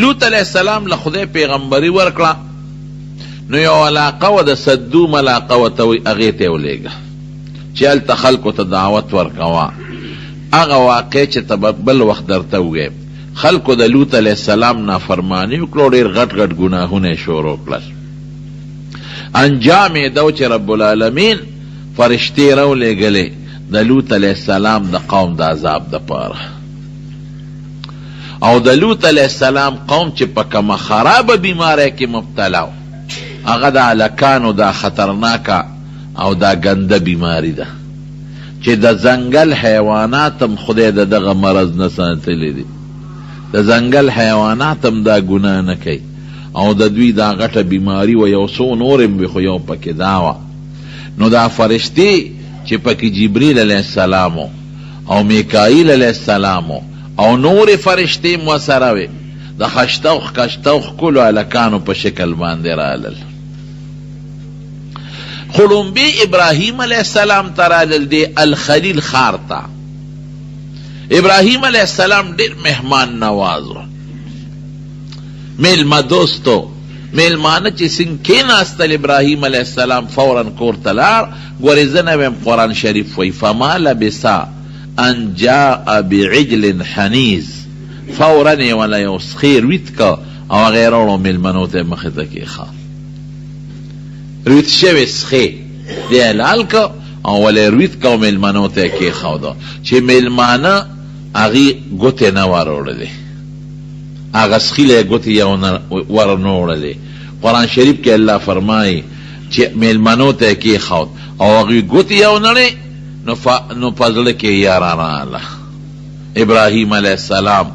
لوط علیہ السلام له خدای پیغمبري ورکړه، نو یو علاقه و د صدوم علاقه ورته وایي، هغې ته یې ولېږه چې هلته خلکو ته دعوت ورکوه. هغه واقع چې ته بل وخت درته ووایم، خلکو د لوط علیہ السلام نافرماني وکړو، ډېر غټ غټ ګناهونه یې شروع کړل. انجام یې دا و چې رب العالمین فرشتې راولېږلې د لوط علیہ السلام د قوم د عذاب دپاره. او د لوط علیہ السلام قوم چې په کومه خرابه بیماری کې مبتلا و، هغه د هلکانو دا خطرناکه او دا ګنده بیماری ده چې د ځنګل حیوانات هم خدای د دغه مرض نه ساتلی دي. د ځنګل حیوانات هم دا ګناه نه کوي، او د دوی دا غټه بیماری و یو څو نور هم وي، خو یو پکې دا وه. نو دا فرشتې چې پکې جبریل علیه السلام او میکائیل علیه السلام او نور فرشتې مو سره وې، د خشتوخ کشتوخ کلو هلکانو په شکل باندې رالل. خو لومبې ابراهیم علیه السلام ته رالل دی الخلیل ښار ته. ابراهیم علیه السلام ډېر مهمان نواز و، میلمه دوستو. میلمانه چې څنګه کېناستل، ابراهیم علیه السلام فورا کور ته لاړ. ګورې زه نه ویم، قرآن شریف وایي فما لبثا ان جاء بعجل حنیز، فورا یې ولا یو سخي رویت که او هغه یې راوړو میلمنو ته یې مخې ته کېښه. رویت شوی سخي دی یې لال که او ولا یې رویت که او میلمنو ته یې کېښوده چې میلمانه هغې ګوتې نه وروړلې، هغه سخي له یې ګوتې ور نه وړلې. قرآن شریف کې الله فرمایي چې میلمنو ته یې کېښود او هغوی ګوتې یې ونړې، نو په زړه کې یاره راغله. ابراهیم علیه السلام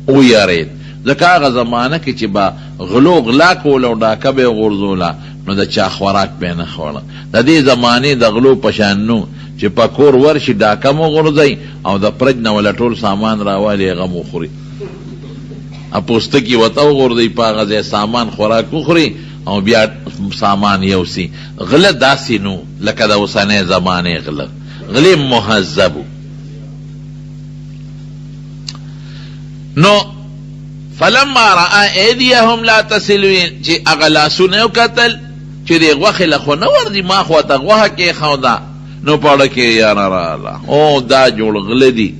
ویرید، ځکه هغه زمانه کې چې به غلو غلا کوله او ډاکه به یې غورځوله، نو د چا خوراک به یې نه خوړه. د دې زمانې د غلو په شان نو چې په کور ورشي ډاکه مو غورځوي او د پرج نه وله ټول سامان راوالي، هغه مو خوري. پوستکی ورته وغورځوي، په هغه ځای سامان خوراک وخوري او بیا سامان یوسي. غله داسې نو لکه د اوسنۍ زمانې غله، غلی مهذبو. نو فلما رأى ایدیهم لا تصل، چې هغه لاسونه یې وکتل چې دې غوښې له خو نه ورځي، ما خو ته غوښه کېښوده، نو په اړه کې یاره راغله، او دا جوړ غله دي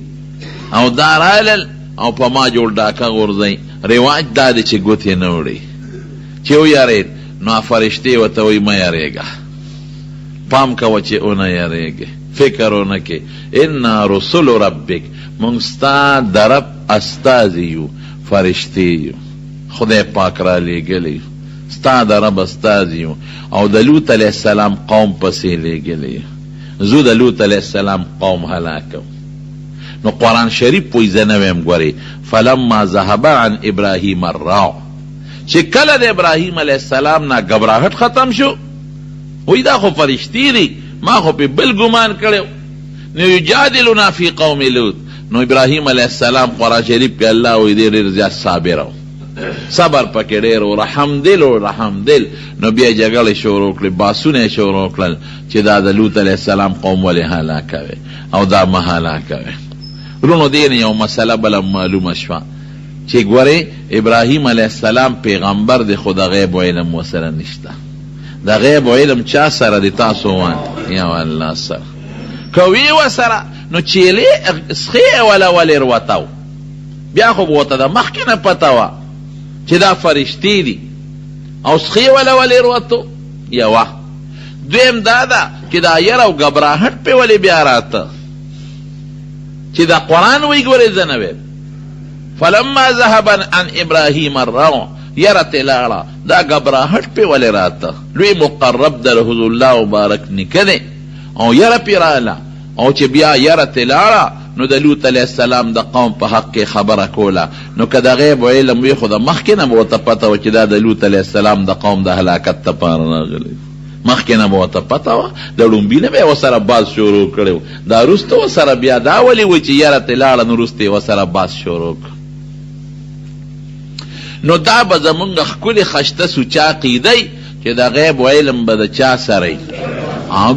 او دا رالل او په ما جوړ ډاکه غورځوي. رواج دا دی چې ګوتې نه وړي. چې ویارېد، نو فرشتې ورته وایي مه یارېږه، پام کوه چې ونه یارېږې، فکر ونه کې. انا رسول ربک، موږ ستا د رب استازي یو، فرشتې یو، خدای پاک را لېږلی یو، ستا د رب استازي یو، او د لوط علیه السلام قوم پسې لېږلی یو. زه د لوط علیه السلام قوم هلاکم. نو قرآن شریف پوی زه نه ویم. ګورې فلما ذهب عن ابراهیم الراع، چې کله د ابراهیم علیه السلام نه ګبراهټ ختم شو، وی دا خو فرشتې دي، ما خو پې بل ګمان کړی. نو یجادلنا فی قوم لوط، نو ابراهیم علیه السلام قرآن شریف کې الله وی دی ډېر زیات صابر و، صبر پکې ډېر و، رحم دل و رحم دل. نو بیا جګړې شروع کړې، باسونه یې شروع کړل چې دا د لوط علیه السلام قوم ولې هلاکوي او دا مه هلاکوي. رونو دین یو مسئله بله معلومه شوه چې ګورې ابراهیم علیه السلام پیغمبر دی، خو د غیب و علم ورسره نشته. د غیب و علم چا سره دی؟ تاسو وایئ، یا الله سره. که وی ورسره نو چیلې سخې وله ولې روتو، بیا خو به ورته د مخکې نه پته وه چې دا فرشتې دي، او سخې وله ولې روتو یوه. دویم دا ده چې دا یره او ګبراهټ پې ولې بیا راته، چې دا قرآن وی ګورې زه نه ویم. فلما ذهب عن ابراهیم الروع، یره تې لاړه، دا ګبراهټ پې ولې راته، لوی مقرب د رسول الله مبارک نیکه دی، او یره پې راله. او چې بیا یره تې لاړه، نو د لوط علیه السلام د قوم په حق کې خبره کوله. نو که د غیب و علم وی، خو د مخکې نه به ورته پته وه چې دا د لوط علیه السلام د قوم د هلاکت دپاره راغلی، مخکې نه به ورته پته وه. د لومبي نه به یې ورسره باز شروع کړی و، دا وروسته ورسره بیا دا ولې وی چې یره تې لاړه، نو وروسته یې ورسره باز شروع کړ. نو دا به زمونږ ښکلې خشته سوچه عقیدی چې د غیب و علم به د چا سره یي.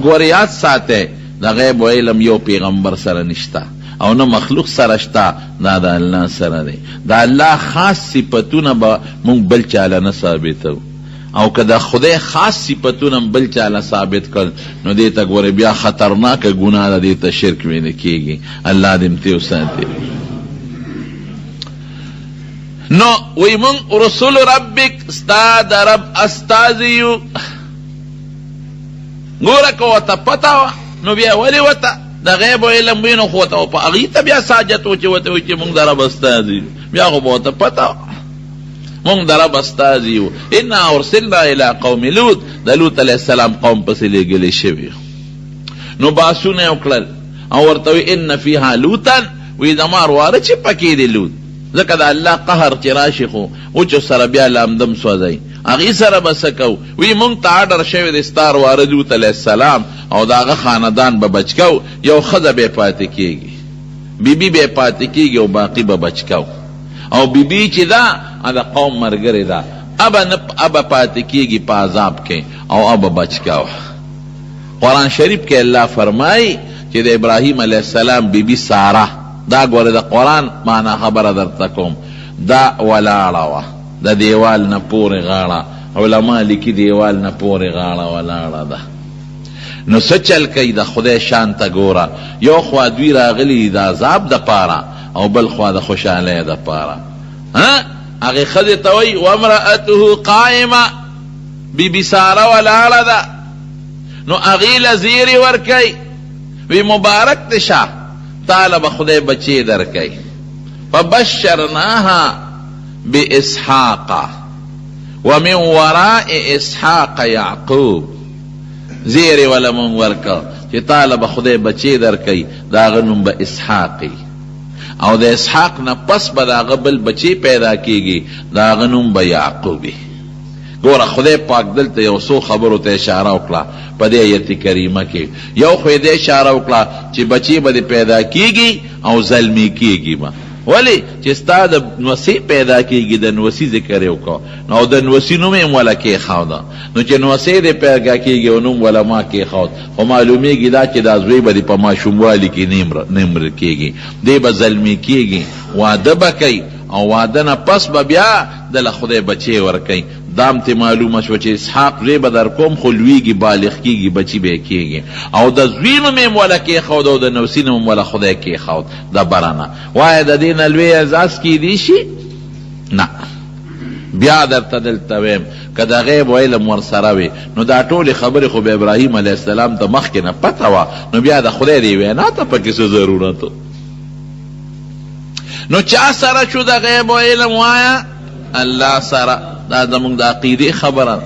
ګورې یاد ساتئ، د غیب و علم یو پیغمبر سره نشته، او نه مخلوق سره شته، دا د الله سره دی. د الله خاص صفتونه به مونږ بل چاله نه ثابتو، او که د خدای خاص صفتونه بل چاله ثابت کړ نو دې ته ګوره بیا خطرناکه ګناه ده، دې ته شرک ویل کېږي. الله دې امتیو ساتي. نو وی مونږ رسول ربک ستا د رب استازي یو. ګوره که ورته پته وه نو بیا ولې ورته د غیب علم وي نو خو ورته په هغې ته بیا ساجت و چې ورته وایي چې مونږ د رب استازي یو، بیا خو به ورته پته وه مونږ د رب استازي یو. انا ارسلنا الی قوم لوط، د لوط علیه السلام قوم پسې لېږلې شوي. نو باسونه یې وکړل او ورته وی ان فیها لوطا، وی زما ورواره چې پکې دی لوط، ځکه د الله قهر چې راشي خو وچو سره بیا لامدم سوځئ، هغې سره به څه کوو؟ وی مونږ ته اډر شوی دی ستا ورواره لوط علیه السلام او د هغه خاندان به بچ کو، یو ښځه به پاتې کېږي، بیبي به پاتې کېږي او باقي به بچ کو. او بیبي چې ده د قوم مرګرې ده، ابه پاتې کېږي په عذاب کې او ابه بچ کو. قرآن شریف کې الله فرمایي چې د ابراهیم علیه السلام بیبي ساره، دا ګوره د قرآن معنا خبره درته کوم، دا ولاړه وه د دیوال نه پورې غاړه، علما لیکي دیوال نه پورې غاړه ولاړه ده. نو څه چل کوي د خدای شان ته ګوره، یو خوا دوی راغلي د عذاب د پاره او بل خوا د خوشحالۍ د پاره. هغې ښځې ته وایي وامرأته قائمه، بیبي ساره ولاړه ده. نو هغې له زیرې ورکوي، وی مبارک دی شه تاله به خدای بچی درکوي. فبشرناها باسحاق ومن وراء اسحاق یعقوب، زیرې وله مونږ ورکړه چې تاله به خدای بچی درکوي، د هغه نوم به اسحاقي، او د اسحاق نه پس به د هغه بل بچی پیدا کېږي، د هغه نوم به یعقوبي. ګوره خدای پاک دلته یو څو خبرو ته اشاره وکړه په دې ایت کریمه کې. یو خو یې دې اشاره وکړه چې بچی به پیدا کېږي او زلمی کېږي به، ولی چې ستا د نوسۍ پیدا کېږي، د نوسۍ ذکر یې وکړه، نو د نوسۍ نوم یې وله کېښوده. نو چې نوسۍ دې پیدا کېږي او نوم وله ما کېښود، خو معلومېږي دا چې دا زوی به په ماشوموالي کې نمر کېږي، دی به زلمی کېږي، واده به کوي او واده نه پس به بیا دله خدای بچی ورکوي. دام ته معلومه شوه چې اسحاق زوی به در کوم خو لویږي، بالغ کېږي، بچی به یې کېږي، او د زوی نوم یې وله کېښود او د نوسۍ نوم وله خدای کېښود د برنه. وایه د دې نه لوی اعزاز کېدی شي؟ نه. بیا درته دلته ویم که د غیب علم ورسره وي نو دا ټولې خبرې خو به ابراهیم علیه السلام ته مخکې نه پته وه، نو بیا د خدای دې وینا ته پکې څه ضرورت و؟ نو چا سره شو د غیب علم؟ وایه الله سره. دا زمونږ د عقیدې خبره.